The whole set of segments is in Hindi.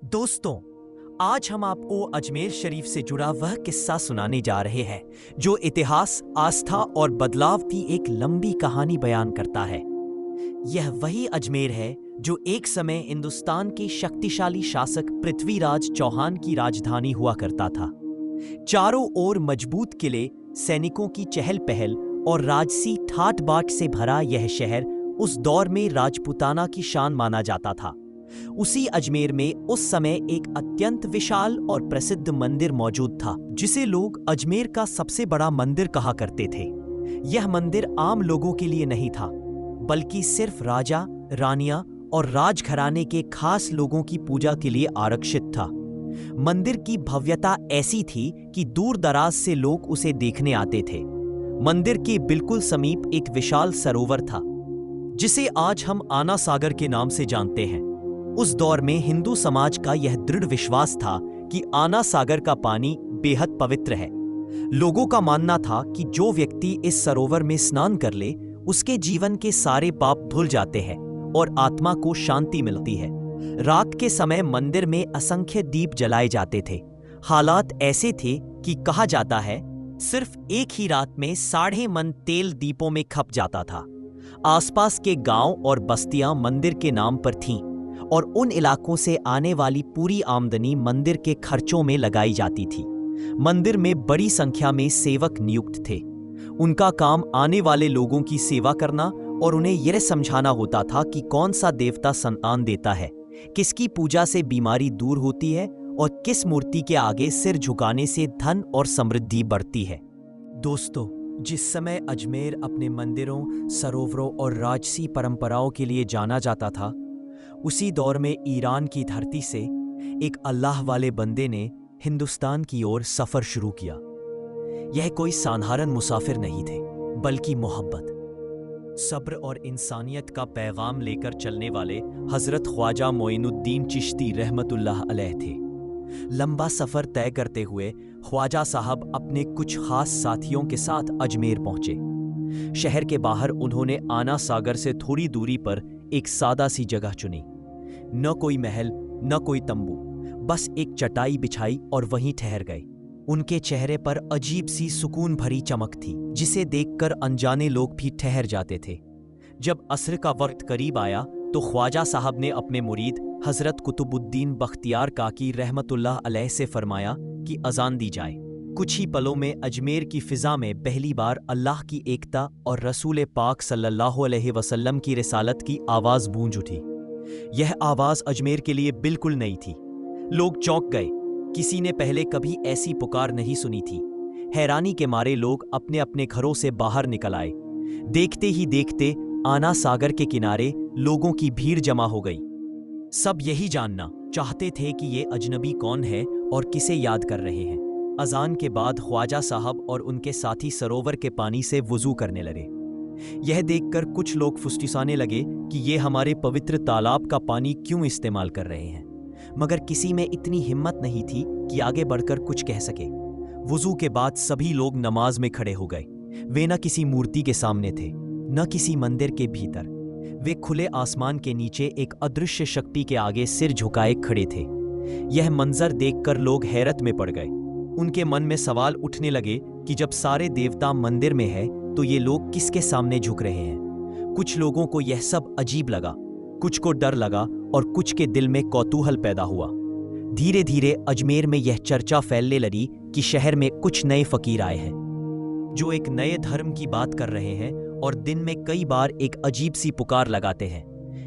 दोस्तों, आज हम आपको अजमेर शरीफ से जुड़ा वह किस्सा सुनाने जा रहे हैं जो इतिहास, आस्था और बदलाव की एक लंबी कहानी बयान करता है। यह वही अजमेर है जो एक समय हिंदुस्तान के शक्तिशाली शासक पृथ्वीराज चौहान की राजधानी हुआ करता था। चारों ओर मजबूत किले, सैनिकों की चहल पहल और राजसी ठाट बाट से भरा यह शहर उस दौर में राजपूताना की शान माना जाता था। उसी अजमेर में उस समय एक अत्यंत विशाल और प्रसिद्ध मंदिर मौजूद था, जिसे लोग अजमेर का सबसे बड़ा मंदिर कहा करते थे। यह मंदिर आम लोगों के लिए नहीं था, बल्कि सिर्फ राजा, रानियां और राजघराने के खास लोगों की पूजा के लिए आरक्षित था। मंदिर की भव्यता ऐसी थी कि दूर दराज से लोग उसे देखने आते थे। मंदिर के बिल्कुल समीप एक विशाल सरोवर था, जिसे आज हम आना सागर के नाम से जानते हैं। उस दौर में हिंदू समाज का यह दृढ़ विश्वास था कि आना सागर का पानी बेहद पवित्र है। लोगों का मानना था कि जो व्यक्ति इस सरोवर में स्नान कर ले, उसके जीवन के सारे पाप धुल जाते हैं और आत्मा को शांति मिलती है। रात के समय मंदिर में असंख्य दीप जलाए जाते थे। हालात ऐसे थे कि कहा जाता है सिर्फ एक ही रात में 1.5 मन तेल दीपों में खप जाता था। आसपास के गांव और बस्तियां मंदिर के नाम पर थीं और उन इलाकों से आने वाली पूरी आमदनी मंदिर के खर्चों में लगाई जाती थी। मंदिर में बड़ी संख्या में सेवक नियुक्त थे। उनका काम आने वाले लोगों की सेवा करना और उन्हें यह समझाना होता था कि कौन सा देवता संतान देता है, किसकी पूजा से बीमारी दूर होती है और किस मूर्ति के आगे सिर झुकाने से धन और समृद्धि बढ़ती है। दोस्तों, जिस समय अजमेर अपने मंदिरों, सरोवरों और राजसी परंपराओं के लिए जाना जाता था, उसी दौर में ईरान की धरती से एक अल्लाह वाले बंदे ने हिंदुस्तान की ओर सफर शुरू किया। यह कोई साधारण मुसाफिर नहीं थे, बल्कि मोहब्बत, सब्र और इंसानियत का पैगाम लेकर चलने वाले हजरत ख्वाजा मोइनुद्दीन चिश्ती रहमतुल्लाह अलैह थे। लंबा सफर तय करते हुए ख्वाजा साहब अपने कुछ खास साथियों के साथ अजमेर पहुंचे। शहर के बाहर उन्होंने आना सागर से थोड़ी दूरी पर एक सादा सी जगह चुनी। न कोई महल, न कोई तंबू, बस एक चटाई बिछाई और वहीं ठहर गए। उनके चेहरे पर अजीब सी सुकून भरी चमक थी, जिसे देखकर अनजाने लोग भी ठहर जाते थे। जब असर का वक्त करीब आया तो ख्वाजा साहब ने अपने मुरीद हजरत कुतुबुद्दीन बख्तियार काकी रहमतुल्लाह अलैह से फरमाया कि अजान दी जाए। कुछ ही पलों में अजमेर की फिजा में पहली बार अल्लाह की एकता और रसूल पाक सल्लल्लाहु अलैहि वसल्लम की रिसालत की आवाज़ गूंज उठी। यह आवाज़ अजमेर के लिए बिल्कुल नई थी। लोग चौंक गए। किसी ने पहले कभी ऐसी पुकार नहीं सुनी थी। हैरानी के मारे लोग अपने अपने घरों से बाहर निकल आए। देखते ही देखते आना सागर के किनारे लोगों की भीड़ जमा हो गई। सब यही जानना चाहते थे कि ये अजनबी कौन है और किसे याद कर रहे हैं। अजान के बाद ख्वाजा साहब और उनके साथी सरोवर के पानी से वुजू करने लगे। यह देखकर कुछ लोग फुसफुसाने लगे कि ये हमारे पवित्र तालाब का पानी क्यों इस्तेमाल कर रहे हैं, मगर किसी में इतनी हिम्मत नहीं थी कि आगे बढ़कर कुछ कह सके। वुजू के बाद सभी लोग नमाज में खड़े हो गए। वे न किसी मूर्ति के सामने थे, न किसी मंदिर के भीतर। वे खुले आसमान के नीचे एक अदृश्य शक्ति के आगे सिर झुकाए खड़े थे। यह मंजर देखकर लोग हैरत में पड़ गए। उनके मन में सवाल उठने लगे कि जब सारे देवता मंदिर में है तो ये लोग किसके सामने झुक रहे हैं। कुछ लोगों को यह सब अजीब लगा, कुछ को डर लगा और कुछ के दिल में कौतूहल पैदा हुआ। धीरे धीरे अजमेर में यह चर्चा फैलने लगी कि शहर में कुछ नए फकीर आए हैं जो एक नए धर्म की बात कर रहे हैं और दिन में कई बार एक अजीब सी पुकार लगाते हैं।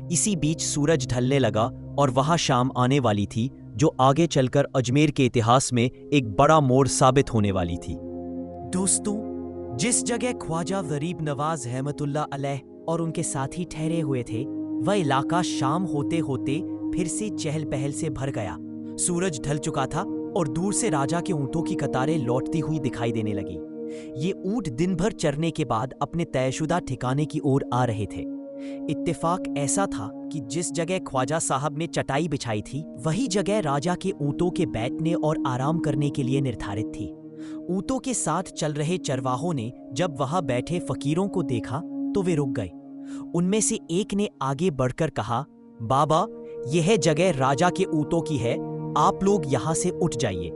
इसी बीच सूरज ढलने लगा और वहां शाम आने वाली थी, जो आगे चलकर अजमेर के इतिहास में एक बड़ा मोड़ साबित होने वाली थी। दोस्तों, जिस जगह ख्वाजा गरीब नवाज रहमतुल्लाह अलैह और उनके साथी ठहरे हुए थे, वह इलाका शाम होते होते फिर से चहल पहल से भर गया। सूरज ढल चुका था और दूर से राजा के ऊंटों की कतारें लौटती हुई दिखाई देने लगी। ये ऊंट दिन भर चरने के बाद अपने तयशुदा ठिकाने की ओर आ रहे थे। इत्तेफाक ऐसा था कि जिस जगह ख्वाजा साहब ने चटाई बिछाई थी, वही जगह राजा के ऊंटों के बैठने और आराम करने के लिए निर्धारित थी। ऊंटों के साथ चल रहे चरवाहों ने जब वहां बैठे फकीरों को देखा तो वे रुक गए। उनमें से एक ने आगे बढ़कर कहा, बाबा, यह जगह राजा के ऊंटों की है आप लोग यहां से उठ जाइए।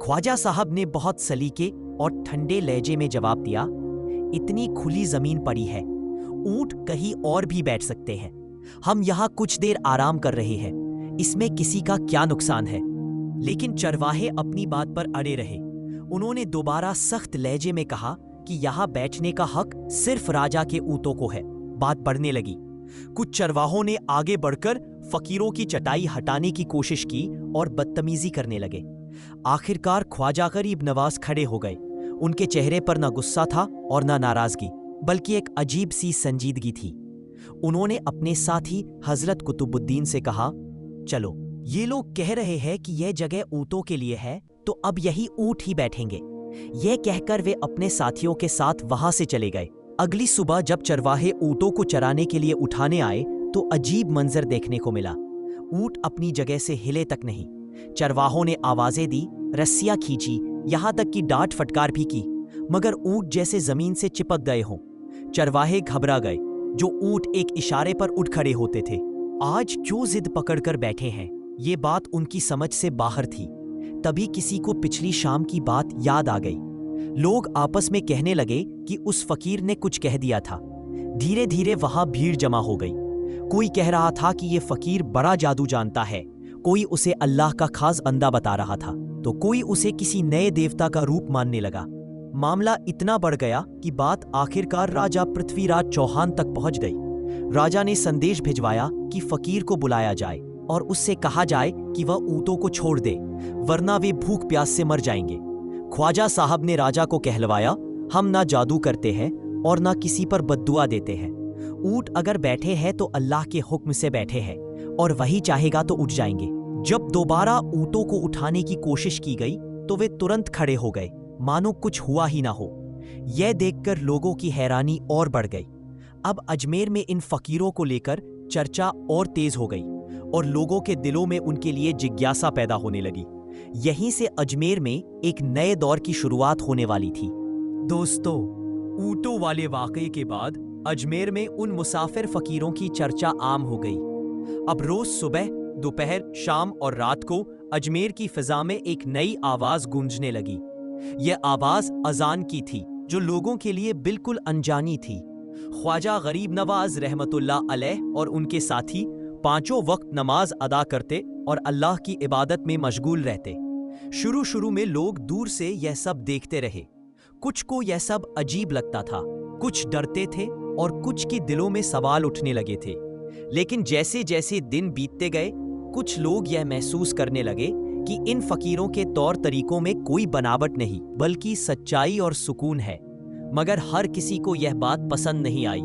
ख्वाजा साहब ने बहुत सलीके और ठंडे लहजे में जवाब दिया, इतनी खुली जमीन पड़ी है, ऊंट कहीं और भी बैठ सकते हैं। हम यहां कुछ देर आराम कर रहे हैं, इसमें किसी का क्या नुकसान है। लेकिन चरवाहे अपनी बात पर अड़े रहे। उन्होंने दोबारा सख्त लहजे में कहा कि यहां बैठने का हक सिर्फ राजा के ऊंटों को है। बात बढ़ने लगी। कुछ चरवाहों ने आगे बढ़कर फकीरों की चटाई हटाने की कोशिश की और बदतमीजी करने लगे। आखिरकार ख्वाजा गरीब नवाज खड़े हो गए। उनके चेहरे पर न गुस्सा था और न नाराजगी, बल्कि एक अजीब सी संजीदगी थी। उन्होंने अपने साथी हजरत कुतुबुद्दीन से कहा, चलो, ये लोग कह रहे हैं कि यह जगह ऊंटों के लिए है, तो अब यही ऊंट ही बैठेंगे। यह कहकर वे अपने साथियों के साथ वहां से चले गए। अगली सुबह जब चरवाहे ऊंटों को चराने के लिए उठाने आए तो अजीब मंजर देखने को मिला। ऊंट अपनी जगह से हिले तक नहीं। चरवाहों ने आवाजें दी, रस्सियां खींची, यहां तक कि डांट फटकार भी की, मगर ऊंट जैसे जमीन से चिपक गए हों। चरवाहे घबरा गए। जो ऊंट एक इशारे पर उठ खड़े होते थे, आज क्यों जिद पकड़कर बैठे हैं, ये बात उनकी समझ से बाहर थी। तभी किसी को पिछली शाम की बात याद आ गई। लोग आपस में कहने लगे कि उस फकीर ने कुछ कह दिया था। धीरे धीरे वहां भीड़ जमा हो गई। कोई कह रहा था कि यह फकीर बड़ा जादू जानता है, कोई उसे अल्लाह का खास बंदा बता रहा था, तो कोई उसे किसी नए देवता का रूप मानने लगा। मामला इतना बढ़ गया कि बात आखिरकार राजा पृथ्वीराज चौहान तक पहुंच गई। राजा ने संदेश भिजवाया कि फकीर को बुलाया जाए और उससे कहा जाए कि वह ऊंटों को छोड़ दे, वरना वे भूख प्यास से मर जाएंगे। ख्वाजा साहब ने राजा को कहलवाया, हम ना जादू करते हैं और ना किसी पर बद्दुआ देते हैं। ऊंट अगर बैठे हैं तो अल्लाह के हुक्म से बैठे हैं और वही चाहेगा तो उठ जाएंगे। जब दोबारा ऊंटों को उठाने की कोशिश की गई तो वे तुरंत खड़े हो गए, मानो कुछ हुआ ही ना हो। यह देखकर लोगों की हैरानी और बढ़ गई। अब अजमेर में इन फकीरों को लेकर चर्चा और तेज हो गई और लोगों के दिलों में उनके लिए जिज्ञासा पैदा होने लगी। यहीं से अजमेर में एक नए दौर की शुरुआत होने वाली थी। दोस्तों, ऊंटों वाले वाकये के बाद अजमेर में उन मुसाफिर फकीरों की चर्चा आम हो गई। अब रोज सुबह, दोपहर, शाम और रात को अजमेर की फिजा में एक नई आवाज गूंजने लगी। यह आवाज अजान की थी, जो लोगों के लिए बिल्कुल अनजानी थी। ख्वाजा गरीब नवाज रहमतुल्लाह अलैह और उनके साथी पांचों वक्त नमाज अदा करते और अल्लाह की इबादत में मशगूल रहते। शुरू शुरू में लोग दूर से यह सब देखते रहे। कुछ को यह सब अजीब लगता था, कुछ डरते थे और कुछ के दिलों में सवाल उठने लगे थे। लेकिन जैसे जैसे दिन बीतते गए, कुछ लोग यह महसूस करने लगे कि इन फकीरों के तौर तरीकों में कोई बनावट नहीं, बल्कि सच्चाई और सुकून है। मगर हर किसी को यह बात पसंद नहीं आई।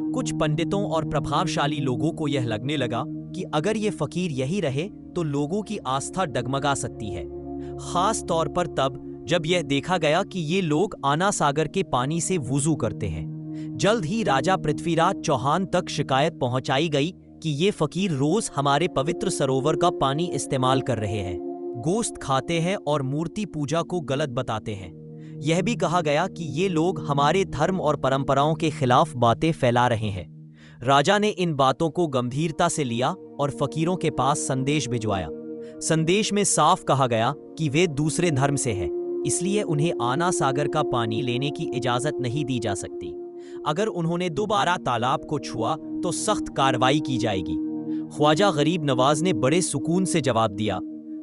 कुछ पंडितों और प्रभावशाली लोगों को यह लगने लगा कि अगर ये फकीर यही रहे तो लोगों की आस्था डगमगा सकती है, खास तौर पर तब जब यह देखा गया कि ये लोग आना सागर के पानी से वुजू करते हैं। जल्द ही राजा पृथ्वीराज चौहान तक शिकायत पहुंचाई गई कि ये फकीर रोज हमारे पवित्र सरोवर का पानी इस्तेमाल कर रहे हैं, गोश्त खाते हैं और मूर्ति पूजा को गलत बताते हैं। यह भी कहा गया कि ये लोग हमारे धर्म और परंपराओं के खिलाफ बातें फैला रहे हैं। राजा ने इन बातों को गंभीरता से लिया और फकीरों के पास संदेश भिजवाया। संदेश में साफ कहा गया कि वे दूसरे धर्म से हैं, इसलिए उन्हें आना सागर का पानी लेने की इजाजत नहीं दी जा सकती। अगर उन्होंने दोबारा तालाब को छुआ तो सख्त कार्रवाई की जाएगी। ख्वाजा गरीब नवाज ने बड़े सुकून से जवाब दिया,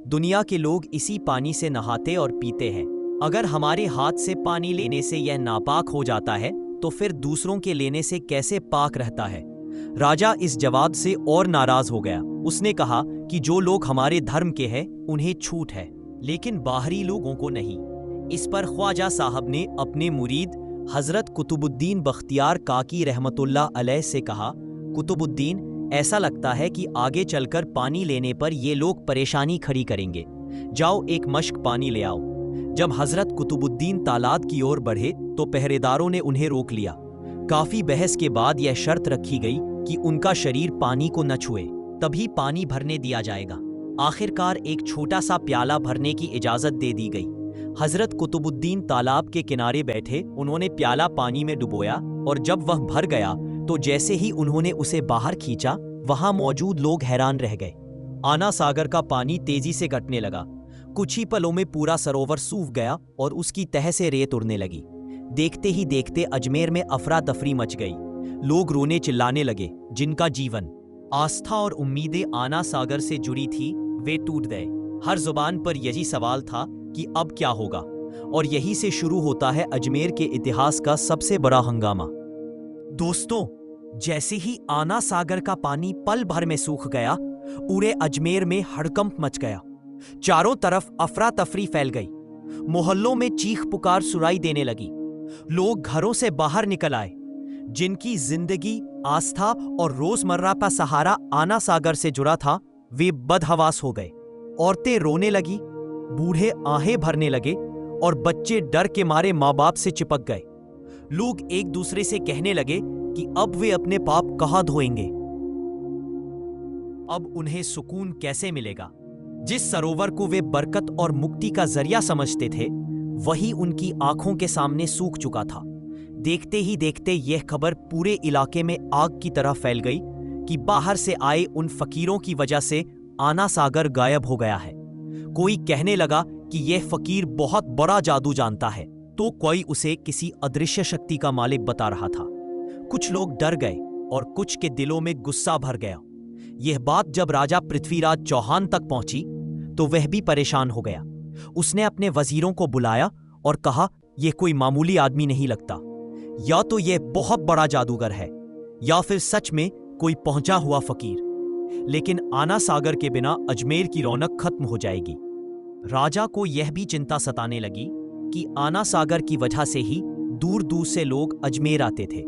दुनिया के लोग इसी पानी से नहाते और पीते हैं। अगर हमारे हाथ से पानी लेने से यह नापाक हो जाता है तो फिर दूसरों के लेने से कैसे पाक रहता है। राजा इस जवाब से और नाराज हो गया। उसने कहा कि जो लोग हमारे धर्म के हैं उन्हें छूट है, लेकिन बाहरी लोगों को नहीं। इस पर ख्वाजा साहब ने अपने मुरीद हजरत कुतुबुद्दीन बख्तियार काकी रहमतुल्लाह अलैह से कहा, कुतुबुद्दीन, ऐसा लगता है कि आगे चलकर पानी लेने पर ये लोग परेशानी खड़ी करेंगे। जाओ एक मश्क पानी ले आओ। जब हजरत कुतुबुद्दीन तालाब की ओर बढ़े तो पहरेदारों ने उन्हें रोक लिया। काफी बहस के बाद यह शर्त रखी गई कि उनका शरीर पानी को न छुए, तभी पानी भरने दिया जाएगा। आखिरकार एक छोटा सा प्याला भरने की इजाजत दे दी गई। हजरत कुतुबुद्दीन तालाब के किनारे बैठे उन्होंने प्याला पानी में डुबोया और जब वह भर गया तो जैसे ही उन्होंने उसे बाहर खींचा, वहां मौजूद लोग हैरान रह गए। आना सागर का पानी तेजी से घटने लगा। कुछ ही पलों में पूरा सरोवर सूख गया और उसकी तह से रेत उड़ने लगी। देखते ही देखते अजमेर में अफरा तफरी मच गई। लोग रोने चिल्लाने लगे। जिनका जीवन, आस्था और उम्मीदें आना सागर से जुड़ी थी, वे टूट गए। हर जुबान पर यही सवाल था कि अब क्या होगा। और यही से शुरू होता है अजमेर के इतिहास का सबसे बड़ा हंगामा। दोस्तों, जैसे ही आना सागर का पानी पल भर में सूख गया, पूरे अजमेर में हड़कंप मच गया। चारों तरफ अफरा तफरी फैल गई। मोहल्लों में चीख पुकार सुनाई देने लगी। लोग घरों से बाहर निकल आए। जिनकी जिंदगी, आस्था और रोजमर्रा का सहारा आना सागर से जुड़ा था, वे बदहवास हो गए। औरतें रोने लगी, बूढ़े आहें भरने लगे और बच्चे डर के मारे माँ बाप से चिपक गए। लोग एक दूसरे से कहने लगे कि अब वे अपने पाप कहां धोएंगे, अब उन्हें सुकून कैसे मिलेगा। जिस सरोवर को वे बरकत और मुक्ति का जरिया समझते थे, वही उनकी आंखों के सामने सूख चुका था। देखते ही देखते यह खबर पूरे इलाके में आग की तरह फैल गई कि बाहर से आए उन फकीरों की वजह से आना सागर गायब हो गया है। कोई कहने लगा कि यह फकीर बहुत बड़ा जादू जानता है, तो कोई उसे किसी अदृश्य शक्ति का मालिक बता रहा था। कुछ लोग डर गए और कुछ के दिलों में गुस्सा भर गया। यह बात जब राजा पृथ्वीराज चौहान तक पहुंची, तो वह भी परेशान हो गया। उसने अपने वजीरों को बुलाया और कहा, यह कोई मामूली आदमी नहीं लगता। या तो यह बहुत बड़ा जादूगर है, या फिर सच में कोई पहुंचा हुआ फकीर। लेकिन आना सागर के बिना अजमेर की रौनक खत्म हो जाएगी। राजा को यह भी चिंता सताने लगी कि आना सागर की वजह से ही दूर दूर से लोग अजमेर आते थे।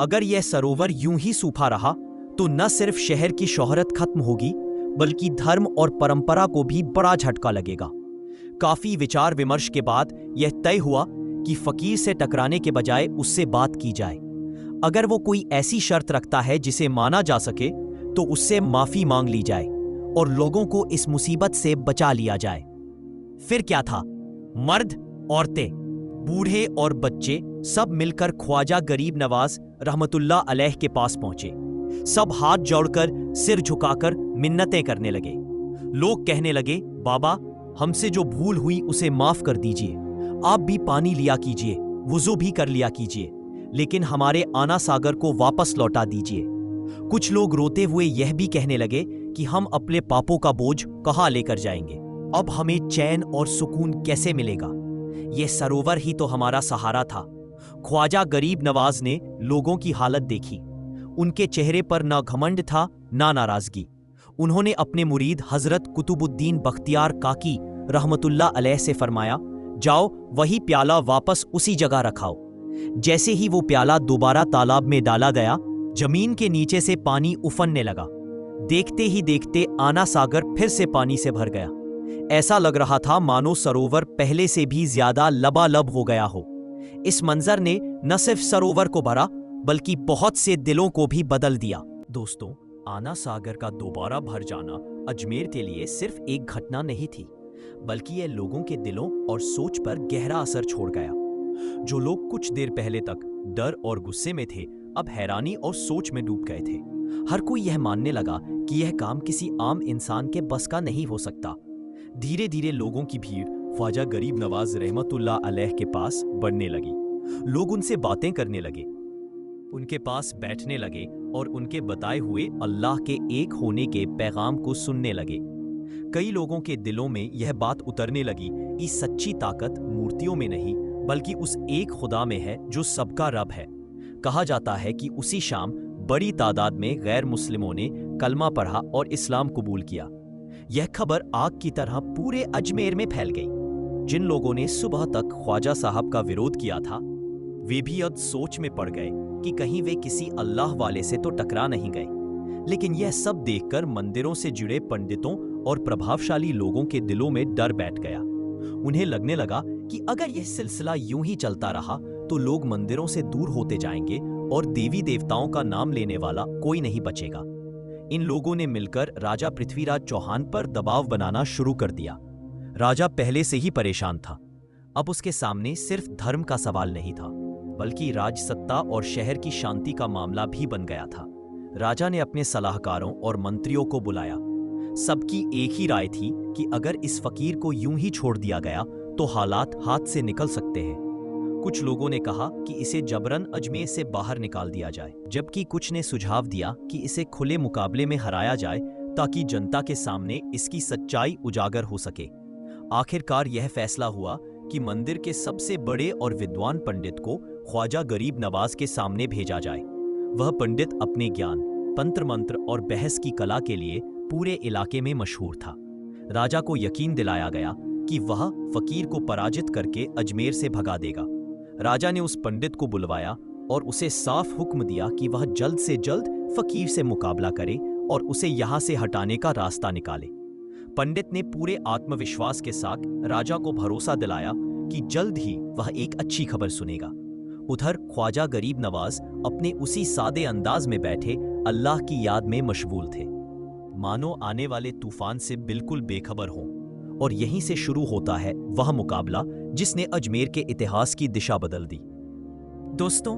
अगर यह सरोवर यूं ही सूखा रहा, तो न सिर्फ शहर की शोहरत खत्म होगी, बल्कि धर्म और परंपरा को भी बड़ा झटका लगेगा। काफी विचार विमर्श के बाद यह तय हुआ कि फकीर से टकराने के बजाय उससे बात की जाए। अगर वो कोई ऐसी शर्त रखता है जिसे माना जा सके, तो उससे माफी मांग ली जाए और लोगों को इस मुसीबत से बचा लिया जाए। फिर क्या था? मर्द, औरतें, बूढ़े और बच्चे सब मिलकर ख्वाजा गरीब नवाज रहमतुल्लाह अलैह के पास पहुंचे। सब हाथ जोड़कर, सिर झुकाकर मिन्नतें करने लगे। लोग कहने लगे, बाबा, हमसे जो भूल हुई उसे माफ कर दीजिए। आप भी पानी लिया कीजिए, वुजू भी कर लिया कीजिए, लेकिन हमारे आना सागर को वापस लौटा दीजिए। कुछ लोग रोते हुए यह भी कहने लगे कि हम अपने पापों का बोझ कहां लेकर जाएंगे। अब हमें चैन और सुकून कैसे मिलेगा? यह सरोवर ही तो हमारा सहारा था। ख्वाजा गरीब नवाज ने लोगों की हालत देखी। उनके चेहरे पर ना घमंड था, ना नाराजगी। उन्होंने अपने मुरीद हजरत कुतुबुद्दीन बख्तियार काकी रहमतुल्लाह अलैह से फरमाया, जाओ वही प्याला वापस उसी जगह रखाओ। जैसे ही वो प्याला दोबारा तालाब में डाला गया, जमीन के नीचे से पानी उफनने लगा। देखते ही देखते आना सागर फिर से पानी से भर गया। ऐसा लग रहा था मानो सरोवर पहले से भी ज्यादा लबालब हो गया हो। इस मंजर ने न सिर्फ सरोवर को भरा, बल्कि बहुत से दिलों को भी बदल दिया। दोस्तों, आना सागर का दोबारा भर जाना अजमेर के लिए सिर्फ एक घटना नहीं थी, बल्कि यह लोगों के दिलों और सोच पर गहरा असर छोड़ गया। जो लोग कुछ देर पहले तक डर और गुस्से में थे, अब हैरानी और सोच में डूब गए थे। हर कोई यह मानने लगा कि यह काम किसी आम इंसान के बस का नहीं हो सकता। धीरे धीरे लोगों की भीड़ ख्वाजा गरीब नवाज रहमतुल्लाह अलैह के पास बढ़ने लगी। लोग उनसे बातें करने लगे, उनके पास बैठने लगे और उनके बताए हुए अल्लाह के एक होने के पैगाम को सुनने लगे। कई लोगों के दिलों में यह बात उतरने लगी कि सच्ची ताकत मूर्तियों में नहीं, बल्कि उस एक खुदा में है जो सबका रब है। कहा जाता है कि उसी शाम बड़ी तादाद में गैर मुस्लिमों ने कलमा पढ़ा और इस्लाम कबूल किया। यह खबर आग की तरह पूरे अजमेर में फैल गई। जिन लोगों ने सुबह तक ख्वाजा साहब का विरोध किया था, वे भी अब सोच में पड़ गए कि कहीं वे किसी अल्लाह वाले से तो टकरा नहीं गए। लेकिन यह सब देखकर मंदिरों से जुड़े पंडितों और प्रभावशाली लोगों के दिलों में डर बैठ गया। उन्हें लगने लगा कि अगर यह सिलसिला यूं ही चलता रहा, तो लोग मंदिरों से दूर होते जाएंगे और देवी देवताओं का नाम लेने वाला कोई नहीं बचेगा। इन लोगों ने मिलकर राजा पृथ्वीराज चौहान पर दबाव बनाना शुरू कर दिया। राजा पहले से ही परेशान था। अब उसके सामने सिर्फ धर्म का सवाल नहीं था, बल्कि राजसत्ता और शहर की शांति का मामला भी बन गया था। राजा ने अपने सलाहकारों और मंत्रियों को बुलाया। सबकी एक ही राय थी कि अगर इस फकीर को यूं ही छोड़ दिया गया तो हालात हाथ से निकल सकते हैं। कुछ लोगों ने कहा कि इसे जबरन अजमेर से बाहर निकाल दिया जाए, जबकि कुछ ने सुझाव दिया कि इसे खुले मुकाबले में हराया जाए ताकि जनता के सामने इसकी सच्चाई उजागर हो सके। आखिरकार यह फैसला हुआ कि मंदिर के सबसे बड़े और विद्वान पंडित को ख्वाजा गरीब नवाज के सामने भेजा जाए। वह पंडित अपने ज्ञान, तंत्र मंत्र और बहस की कला के लिए पूरे इलाके में मशहूर था। राजा को यकीन दिलाया गया कि वह फकीर को पराजित करके अजमेर से भगा देगा। राजा ने उस पंडित को बुलवाया और उसे साफ हुक्म दिया कि वह जल्द से जल्द फकीर से मुकाबला करे और उसे यहां से हटाने का रास्ता निकाले। पंडित ने पूरे आत्मविश्वास के साथ राजा को भरोसा दिलाया कि जल्द ही वह एक अच्छी खबर सुनेगा। उधर ख्वाजा गरीब नवाज अपने उसी सादे अंदाज में बैठे अल्लाह की याद में मशगूल थे, मानो आने वाले तूफान से बिल्कुल बेखबर हों। और यहीं से शुरू होता है वह मुकाबला जिसने अजमेर के इतिहास की दिशा बदल दी। दोस्तों,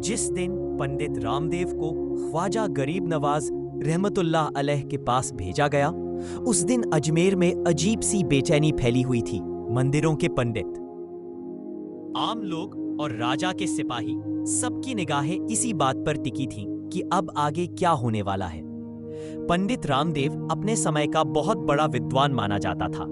जिस दिन पंडित रामदेव को ख्वाजा गरीब नवाज रहमतुल्लाह अलैह के पास भेजा गया, उस दिन अजमेर में अजीब सी बेचैनी फैली हुई थी। मंदिरों के पंडित, आम लोग और राजा के सिपाही, सबकी निगाहें इसी बात पर टिकी थीं कि अब आगे क्या होने वाला है। पंडित रामदेव अपने समय का बहुत बड़ा विद्वान माना जाता था।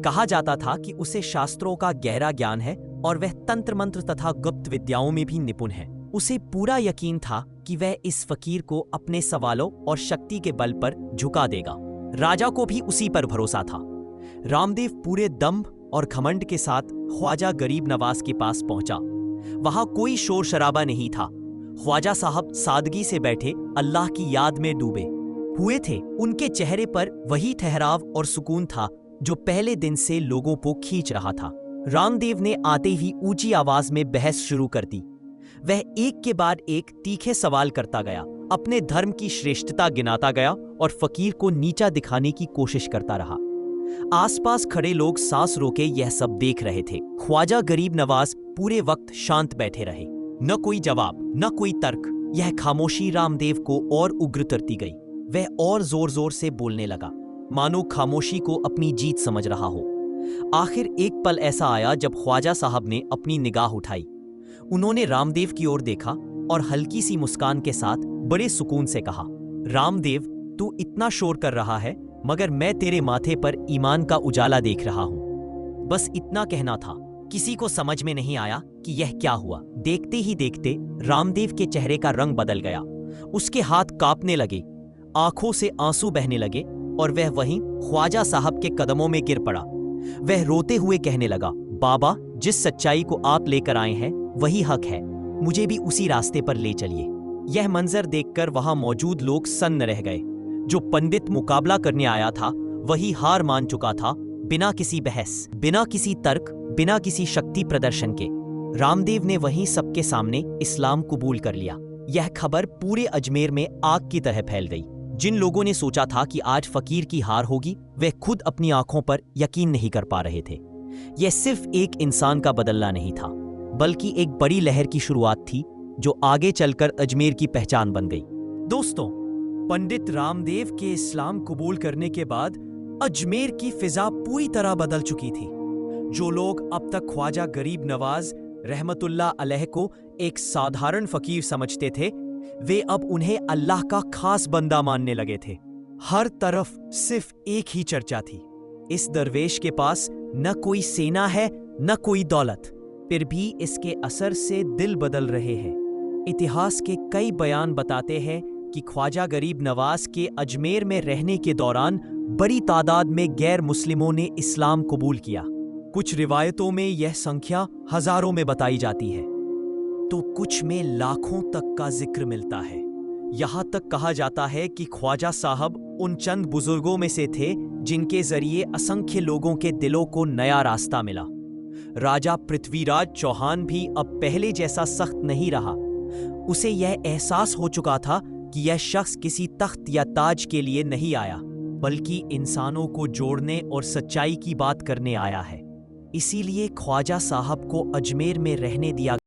कहा जाता था कि उसे शास्त्रों का गहरा ज्ञान है और वह तंत्र मंत्र तथा गुप्त विद्याओं में भी निपुण है। उसे पूरा यकीन था कि वह इस फकीर को अपने सवालों और शक्ति के बल पर झुका देगा। राजा को भी उसी पर भरोसा था। रामदेव पूरे दम्भ और घमंड के साथ ख्वाजा गरीब नवाज के पास पहुंचा। वहां कोई शोर शराबा नहीं था। ख्वाजा साहब सादगी से बैठे अल्लाह की याद में डूबे हुए थे। उनके चेहरे पर वही ठहराव और सुकून था जो पहले दिन से लोगों को खींच रहा था। रामदेव ने आते ही ऊंची आवाज में बहस शुरू कर दी। वह एक के बाद एक तीखे सवाल करता गया, अपने धर्म की श्रेष्ठता गिनाता गया और फकीर को नीचा दिखाने की कोशिश करता रहा। आसपास खड़े लोग सांस रोके यह सब देख रहे थे। ख्वाजा गरीब नवाज पूरे वक्त शांत बैठे रहे। न कोई जवाब, न कोई तर्क। यह खामोशी रामदेव को और उग्र करती गई। वह और जोर जोर से बोलने लगा, मानो खामोशी को अपनी जीत समझ रहा हो। आखिर एक पल ऐसा आया जब ख्वाजा साहब ने अपनी निगाह उठाई। उन्होंने रामदेव की ओर देखा और हल्की सी मुस्कान के साथ बड़े सुकून से कहा, रामदेव, तू इतना शोर कर रहा है, मगर मैं तेरे माथे पर ईमान का उजाला देख रहा हूं। बस इतना कहना था। किसी को समझ में नहीं आया कि यह क्या हुआ। देखते ही देखते रामदेव के चेहरे का रंग बदल गया। उसके हाथ कांपने लगे, आंखों से आंसू बहने लगे और वह वहीं ख्वाजा साहब के कदमों में गिर पड़ा। वह रोते हुए कहने लगा, बाबा, जिस सच्चाई को आप लेकर आए हैं वही हक है, मुझे भी उसी रास्ते पर ले चलिए। यह मंजर देखकर वहां मौजूद लोग सन्न रह गए। जो पंडित मुकाबला करने आया था वही हार मान चुका था, बिना किसी बहस, बिना किसी तर्क, बिना किसी शक्ति प्रदर्शन के। रामदेव ने वहीं सबके सामने इस्लाम कबूल कर लिया। यह खबर पूरे अजमेर में आग की तरह फैल गई। जिन लोगों ने सोचा था कि आज फकीर की हार होगी, वे खुद अपनी आंखों पर यकीन नहीं कर पा रहे थे। यह सिर्फ एक इंसान का बदलना नहीं था, बल्कि एक बड़ी लहर की शुरुआत थी जो आगे चलकर अजमेर की पहचान बन गई। दोस्तों, पंडित रामदेव के इस्लाम कबूल करने के बाद अजमेर की फिजा पूरी तरह बदल चुकी थी। जो लोग अब तक ख्वाजा गरीब नवाज रहमतुल्लाह अलैह को एक साधारण फकीर समझते थे, वे अब उन्हें अल्लाह का खास बंदा मानने लगे थे। हर तरफ सिर्फ एक ही चर्चा थी, इस दरवेश के पास न कोई सेना है न कोई दौलत, फिर भी इसके असर से दिल बदल रहे हैं। इतिहास के कई बयान बताते हैं कि ख्वाजा गरीब नवाज के अजमेर में रहने के दौरान बड़ी तादाद में गैर मुस्लिमों ने इस्लाम कबूल किया। कुछ रिवायतों में यह संख्या हजारों में बताई जाती है, तो कुछ में लाखों तक का जिक्र मिलता है। यहां तक कहा जाता है कि ख्वाजा साहब उन चंद बुजुर्गों में से थे जिनके जरिए असंख्य लोगों के दिलों को नया रास्ता मिला। राजा पृथ्वीराज चौहान भी अब पहले जैसा सख्त नहीं रहा। उसे यह एहसास हो चुका था कि यह शख्स किसी तख्त या ताज के लिए नहीं आया, बल्कि इंसानों को जोड़ने और सच्चाई की बात करने आया है। इसीलिए ख्वाजा साहब को अजमेर में रहने दिया